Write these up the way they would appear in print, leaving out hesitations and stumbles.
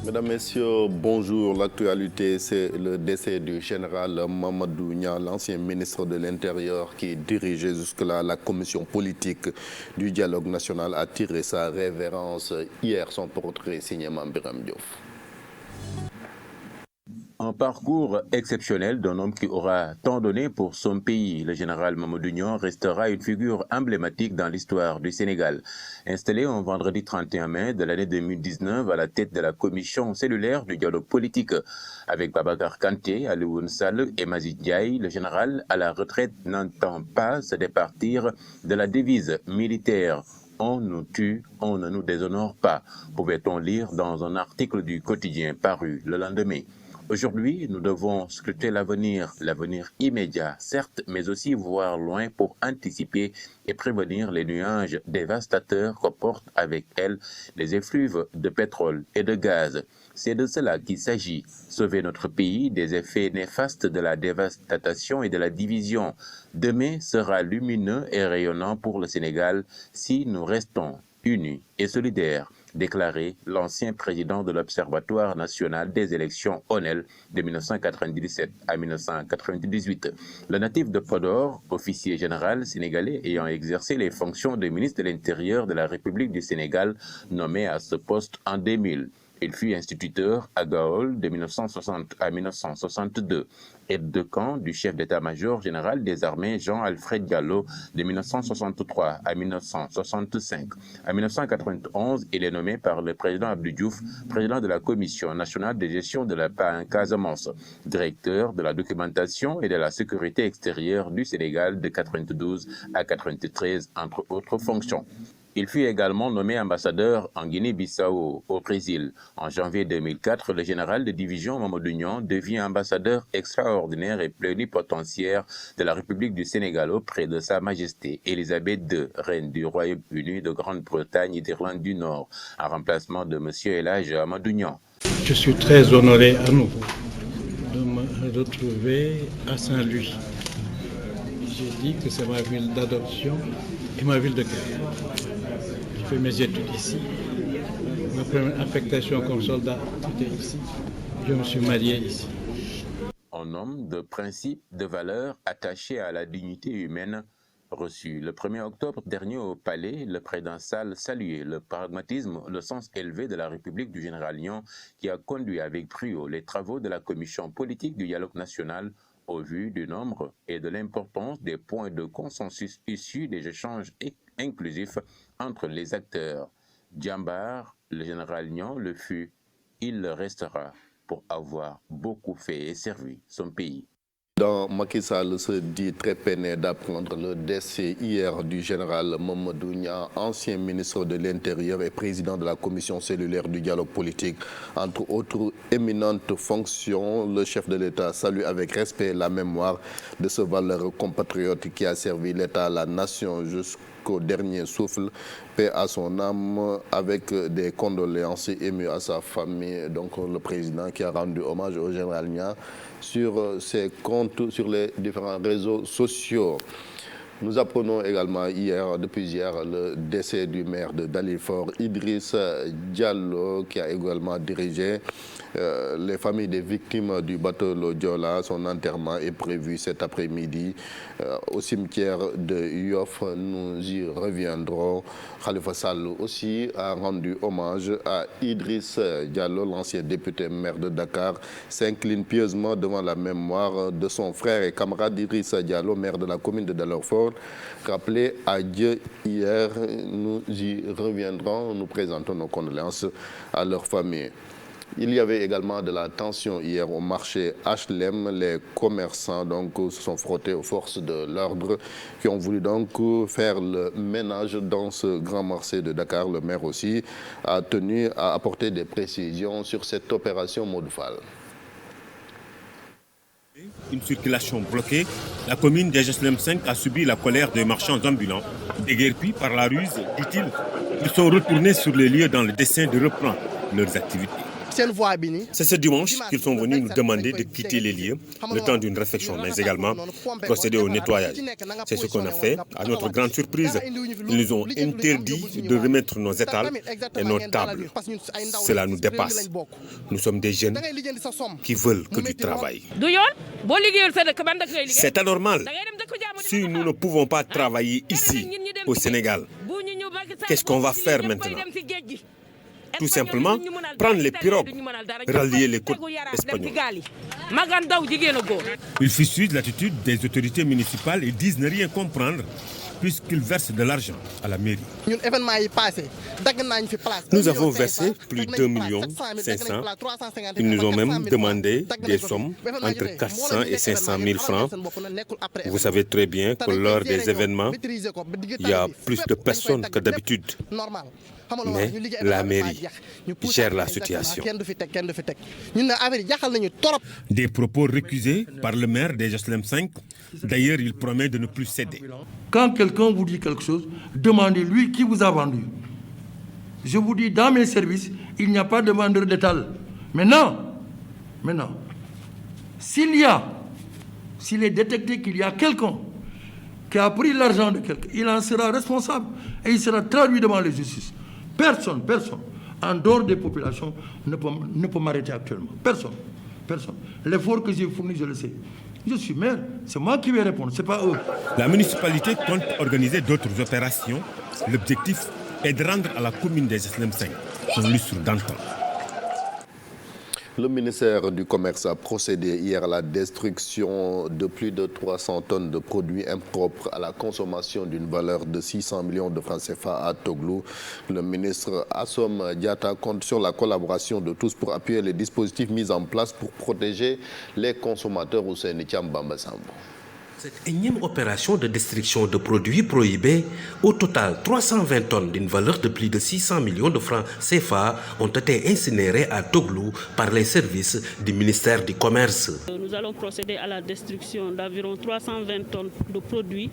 Mesdames, Messieurs, bonjour. L'actualité, c'est le décès du général Mamadou Niang, l'ancien ministre de l'Intérieur qui dirigeait jusque-là la commission politique du dialogue national, a tiré sa révérence hier. Son portrait signé Mame Birame Diouf. Un parcours exceptionnel d'un homme qui aura tant donné pour son pays. Le général Mamadou Niang restera une figure emblématique dans l'histoire du Sénégal. Installé un vendredi 31 mai de l'année 2019 à la tête de la commission cellulaire du dialogue politique avec Babacar Kanté, Alioune Sall et Mazid Ndiaye, le général à la retraite n'entend pas se départir de la devise militaire. On nous tue, on ne nous déshonore pas, pouvait-on lire dans un article du quotidien paru le lendemain. Aujourd'hui, nous devons scruter l'avenir immédiat, certes, mais aussi voir loin pour anticiper et prévenir les nuages dévastateurs que portent avec elles les effluves de pétrole et de gaz. C'est de cela qu'il s'agit, sauver notre pays des effets néfastes de la dévastation et de la division. Demain sera lumineux et rayonnant pour le Sénégal si nous restons unis et solidaires, déclaré l'ancien président de l'Observatoire national des élections ONEL de 1997 à 1998. Le natif de Podor, officier général sénégalais ayant exercé les fonctions de ministre de l'Intérieur de la République du Sénégal, nommé à ce poste en 2000. Il fut instituteur à Gao de 1960 à 1962, aide de camp du chef d'état-major général des armées Jean-Alfred Diallo de 1963 à 1965. En 1991, il est nommé par le président Abdou Diouf, président de la Commission nationale de gestion de la paix en Casamance, directeur de la documentation et de la sécurité extérieure du Sénégal de 1992 à 1993, entre autres fonctions. Il fut également nommé ambassadeur en Guinée-Bissau au Brésil. En janvier 2004, le général de division Mamadou Niang devient ambassadeur extraordinaire et plénipotentiaire de la République du Sénégal auprès de Sa Majesté Elisabeth II, reine du Royaume-Uni de Grande-Bretagne et d'Irlande du Nord, en remplacement de M. El Hadj Amadou Niang. Je suis très honoré à nouveau de me retrouver à Saint-Louis. J'ai dit que c'est ma ville d'adoption et ma ville de cœur. J'ai fait mes études ici. Ma première affectation comme soldat, c'était ici. Je me suis marié ici. Un homme de principes, de valeurs attachés à la dignité humaine. Reçu le 1er octobre dernier au Palais, le président Sall saluait le pragmatisme, le sens élevé de la République du général Niang qui a conduit avec brio les travaux de la commission politique du dialogue national au vu du nombre et de l'importance des points de consensus issus des échanges inclusifs entre les acteurs. Djambar, le général Niang le fut, il le restera pour avoir beaucoup fait et servi son pays. Macky Sall se dit très peiné d'apprendre le décès hier du général Mamadou Niang, ancien ministre de l'Intérieur et président de la commission cellulaire du dialogue politique. Entre autres éminentes fonctions, le chef de l'État salue avec respect la mémoire de ce valeureux compatriote qui a servi l'État, la nation jusqu'au dernier souffle. Paix à son âme, avec des condoléances émues à sa famille. Donc le président qui a rendu hommage au général Niang sur ses comptes sur les différents réseaux sociaux. Nous apprenons également depuis hier, le décès du maire de Dalifort, Idriss Diallo, qui a également dirigé les familles des victimes du bateau Le Joola. Son enterrement est prévu cet après-midi au cimetière de Yoff. Nous y reviendrons. Khalifa Sall aussi a rendu hommage à Idriss Diallo, l'ancien député maire de Dakar, s'incline pieusement devant la mémoire de son frère et camarade Idriss Diallo, maire de la commune de Dalifort, rappelé à Dieu hier. Nous y reviendrons, nous présentons nos condoléances à leur famille. Il y avait également de la tension hier au marché HLM. Les commerçants se sont frottés aux forces de l'ordre qui ont voulu donc faire le ménage dans ce grand marché de Dakar. Le maire aussi a tenu à apporter des précisions sur cette opération Modou Fall. Une circulation bloquée, la commune d'HLM 5 a subi la colère des marchands ambulants. Déguerpis par la ruse, dit-il, ils sont retournés sur les lieux dans le dessein de reprendre leurs activités. C'est ce dimanche qu'ils sont venus nous demander de quitter les lieux, le temps d'une réflexion, mais également procéder au nettoyage. C'est ce qu'on a fait. À notre grande surprise, ils nous ont interdit de remettre nos étals et nos tables. Cela nous dépasse. Nous sommes des jeunes qui veulent que du travail. C'est anormal. Si nous ne pouvons pas travailler ici, au Sénégal, qu'est-ce qu'on va faire maintenant? Tout simplement, prendre les pirogues, rallier les côtes espagnoles. Ils fustigent l'attitude des autorités municipales et disent ne rien comprendre puisqu'ils versent de l'argent à la mairie. Nous avons versé plus de 2,5 millions. Ils nous ont même demandé des sommes entre 400 et 500 000 francs. Vous savez très bien que lors des événements, il y a plus de personnes que d'habitude. Mais la mairie gère la situation. Des propos récusés par le maire des HLM 5. D'ailleurs, il promet de ne plus céder. Quand quelqu'un vous dit quelque chose, demandez-lui qui vous a vendu. Je vous dis, dans mes services, il n'y a pas de vendeur d'étal. Maintenant, s'il est détecté qu'il y a quelqu'un qui a pris l'argent de quelqu'un, il en sera responsable et il sera traduit devant la justice. Personne, en dehors des populations, ne peut m'arrêter actuellement. Personne. L'effort que j'ai fourni, je le sais. Je suis maire, c'est moi qui vais répondre, c'est pas eux. La municipalité compte organiser d'autres opérations. L'objectif est de rendre à la commune des HLM 5 son lustre d'antan. Le ministère du Commerce a procédé hier à la destruction de plus de 300 tonnes de produits impropres à la consommation d'une valeur de 600 millions de francs CFA à Toglou. Le ministre Assom Diatta compte sur la collaboration de tous pour appuyer les dispositifs mis en place pour protéger les consommateurs au Sénégal. Cette énième opération de destruction de produits prohibés, au total 320 tonnes d'une valeur de plus de 600 millions de francs CFA ont été incinérées à Toglou par les services du ministère du Commerce. Nous allons procéder à la destruction d'environ 320 tonnes de produits,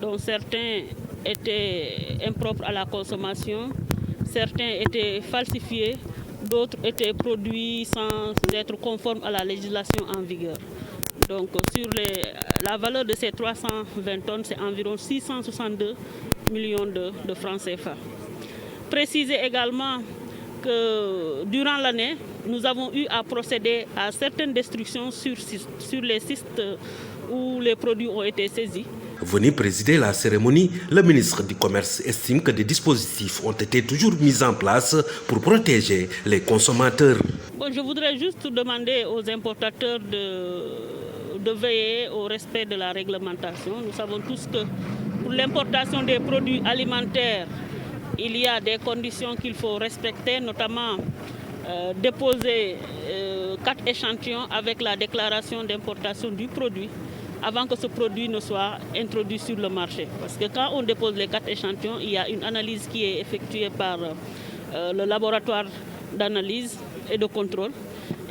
dont certains étaient impropres à la consommation, certains étaient falsifiés, d'autres étaient produits sans être conformes à la législation en vigueur. Donc sur la valeur de ces 320 tonnes, c'est environ 662 millions de francs CFA. Préciser également que durant l'année, nous avons eu à procéder à certaines destructions sur les sites où les produits ont été saisis. Venu présider la cérémonie, le ministre du Commerce estime que des dispositifs ont été toujours mis en place pour protéger les consommateurs. Bon, je voudrais juste demander aux importateurs de veiller au respect de la réglementation. Nous savons tous que pour l'importation des produits alimentaires, il y a des conditions qu'il faut respecter, notamment déposer 4 échantillons avec la déclaration d'importation du produit avant que ce produit ne soit introduit sur le marché. Parce que quand on dépose les 4 échantillons, il y a une analyse qui est effectuée par le laboratoire d'analyse et de contrôle.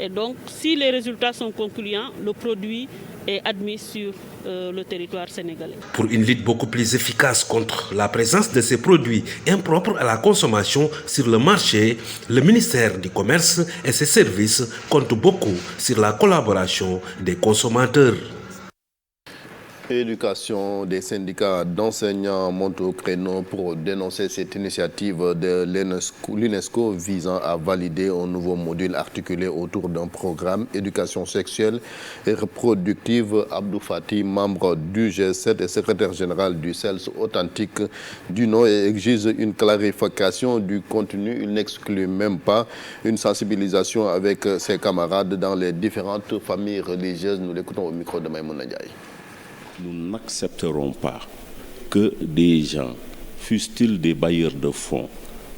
Et donc, si les résultats sont concluants, le produit est admis sur le territoire sénégalais. Pour une lutte beaucoup plus efficace contre la présence de ces produits impropres à la consommation sur le marché, le ministère du Commerce et ses services comptent beaucoup sur la collaboration des consommateurs. Éducation, des syndicats d'enseignants montent au créneau pour dénoncer cette initiative de l'UNESCO visant à valider un nouveau module articulé autour d'un programme éducation sexuelle et reproductive. Abdou Fati, membre du G7 et secrétaire général du CELS authentique du nom, et exige une clarification du contenu. Il n'exclut même pas une sensibilisation avec ses camarades dans les différentes familles religieuses. Nous l'écoutons au micro de Maïmouna Ndiaye. Nous n'accepterons pas que des gens, fussent-ils des bailleurs de fonds,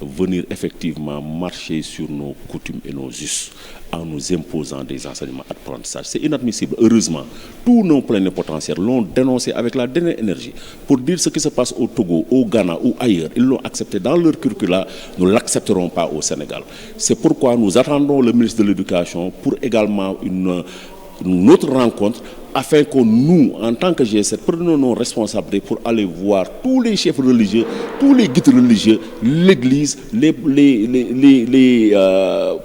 venir effectivement marcher sur nos coutumes et nos us en nous imposant des enseignements d'apprentissage. C'est inadmissible. Heureusement, tous nos plénipotentiaires l'ont dénoncé avec la dernière énergie pour dire ce qui se passe au Togo, au Ghana ou ailleurs. Ils l'ont accepté dans leur curricula, nous ne l'accepterons pas au Sénégal. C'est pourquoi nous attendons le ministre de l'Éducation pour également une autre rencontre afin que nous, en tant que G7, prenons nos responsabilités pour aller voir tous les chefs religieux, tous les guides religieux, l'Église, les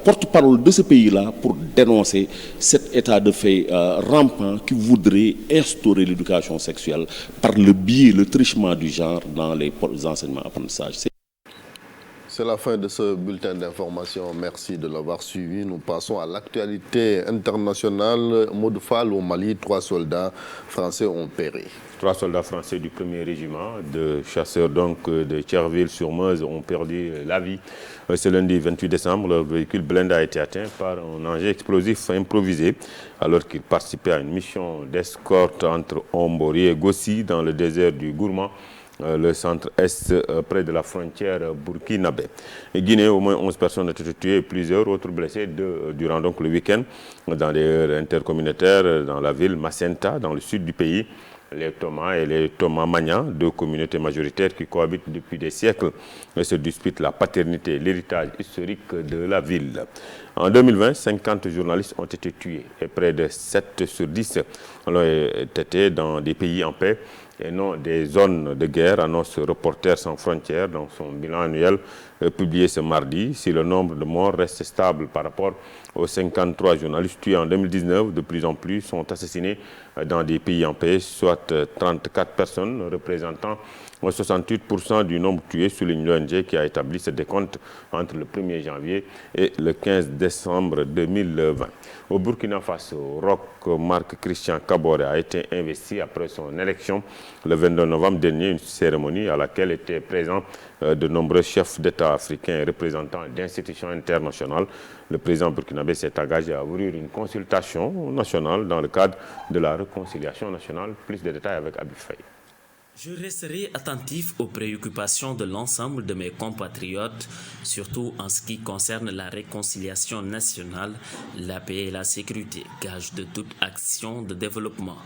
porte-parole de ce pays-là pour dénoncer cet état de fait rampant qui voudrait instaurer l'éducation sexuelle par le biais, le trichement du genre dans les enseignements apprentissages. C'est la fin de ce bulletin d'information. Merci de l'avoir suivi. Nous passons à l'actualité internationale. Modou Fall, au Mali, 3 soldats français ont péri. 3 soldats français du 1er régiment de chasseurs donc de Thierville-sur-Meuse ont perdu la vie. Ce lundi 28 décembre, leur véhicule blindé a été atteint par un engin explosif improvisé alors qu'ils participaient à une mission d'escorte entre Ombori et Gossi dans le désert du Gourmand, le centre-est près de la frontière burkinabé. Guinée, au moins 11 personnes ont été tuées et plusieurs autres blessées durant donc le week-end dans les heures intercommunautaires dans la ville Macenta, dans le sud du pays. Les Thomas et les Thomas Magnan, 2 communautés majoritaires qui cohabitent depuis des siècles et se disputent la paternité et l'héritage historique de la ville. En 2020, 50 journalistes ont été tués et près de 7 sur 10 ont été dans des pays en paix et non des zones de guerre, annonce Reporters sans frontières dans son bilan annuel publié ce mardi. Si le nombre de morts reste stable par rapport aux 53 journalistes tués en 2019, de plus en plus sont assassinés dans des pays en paix, soit 34 personnes représentant 68% du nombre tués, souligne l'ONG qui a établi ce décompte entre le 1er janvier et le 15 décembre 2020. Au Burkina Faso, Roch Marc Christian Kaboré a été investi après son élection le 22 novembre dernier, une cérémonie à laquelle étaient présents de nombreux chefs d'État africains et représentants d'institutions internationales. Le président burkinabé s'est engagé à ouvrir une consultation nationale dans le cadre de la réconciliation nationale. Plus de détails avec Abib Faye. Je resterai attentif aux préoccupations de l'ensemble de mes compatriotes, surtout en ce qui concerne la réconciliation nationale, la paix et la sécurité, gage de toute action de développement.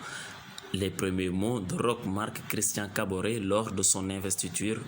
Les premiers mots de Roch Marc Christian Kaboré lors de son investiture,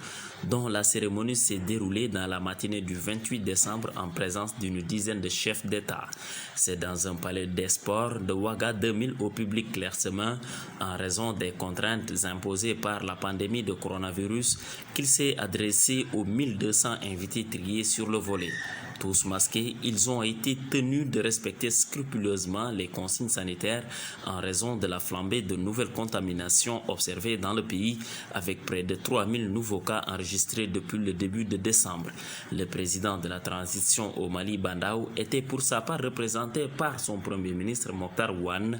dont la cérémonie s'est déroulée dans la matinée du 28 décembre en présence d'une dizaine de chefs d'État. C'est dans un palais des sports de Ouaga 2000 au public clairement, en raison des contraintes imposées par la pandémie de coronavirus, qu'il s'est adressé aux 1200 invités triés sur le volet. Tous masqués, ils ont été tenus de respecter scrupuleusement les consignes sanitaires en raison de la flambée de nouvelles contaminations observées dans le pays, avec près de 3000 nouveaux cas enregistrés depuis le début de décembre. Le président de la transition au Mali, Bandaou, était pour sa part représenté par son premier ministre Mokhtar Ouane.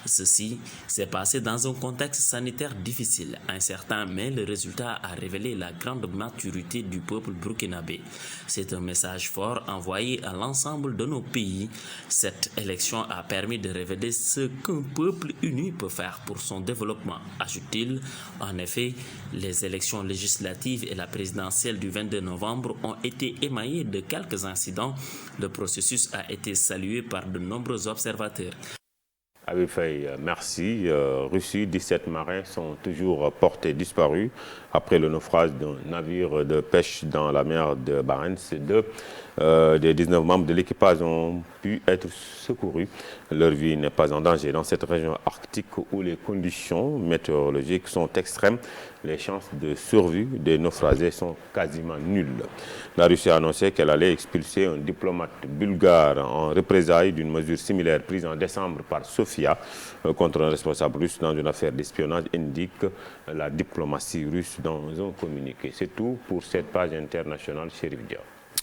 Ceci s'est passé dans un contexte sanitaire difficile, incertain, mais le résultat a révélé la grande maturité du peuple burkinabé. C'est un message fort envoyé à l'ensemble de nos pays. Cette élection a permis de révéler ce qu'un peuple uni peut faire pour son développement, ajoute-t-il. En effet, les élections législatives et la présidentielle du 22 novembre ont été émaillées de quelques incidents. Le processus a été salué par de nombreux observateurs. Abib Faye, merci. Russie, 17 marins sont toujours portés disparus après le naufrage d'un navire de pêche dans la mer de Barents. Des 19 membres de l'équipage ont pu être secourus. Leur vie n'est pas en danger. Dans cette région arctique où les conditions météorologiques sont extrêmes, les chances de survie des naufragés sont quasiment nulles. La Russie a annoncé qu'elle allait expulser un diplomate bulgare en représailles d'une mesure similaire prise en décembre par Sofia contre un responsable russe dans une affaire d'espionnage, indique la diplomatie russe dans un communiqué. C'est tout pour cette page internationale, Chérif Dia.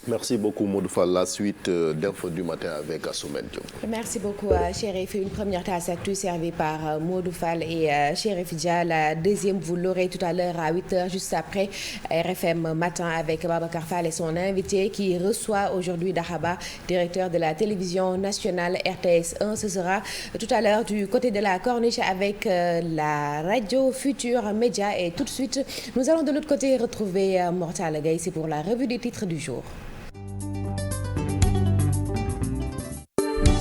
Merci beaucoup, Modou Fall. La suite d'Info du matin avec Assoumane Diop. Merci beaucoup, Chérif. Une première tasse actu servie par Modou Fall et Chérif Dia. La deuxième, vous l'aurez tout à l'heure à 8h, juste après RFM Matin avec Babacar Fall et son invité qui reçoit aujourd'hui Dahaba, directeur de la télévision nationale RTS 1. Ce sera tout à l'heure du côté de la Corniche avec la radio Futur Média. Et tout de suite, nous allons de l'autre côté retrouver Mortal Gaye. C'est pour la revue des titres du jour.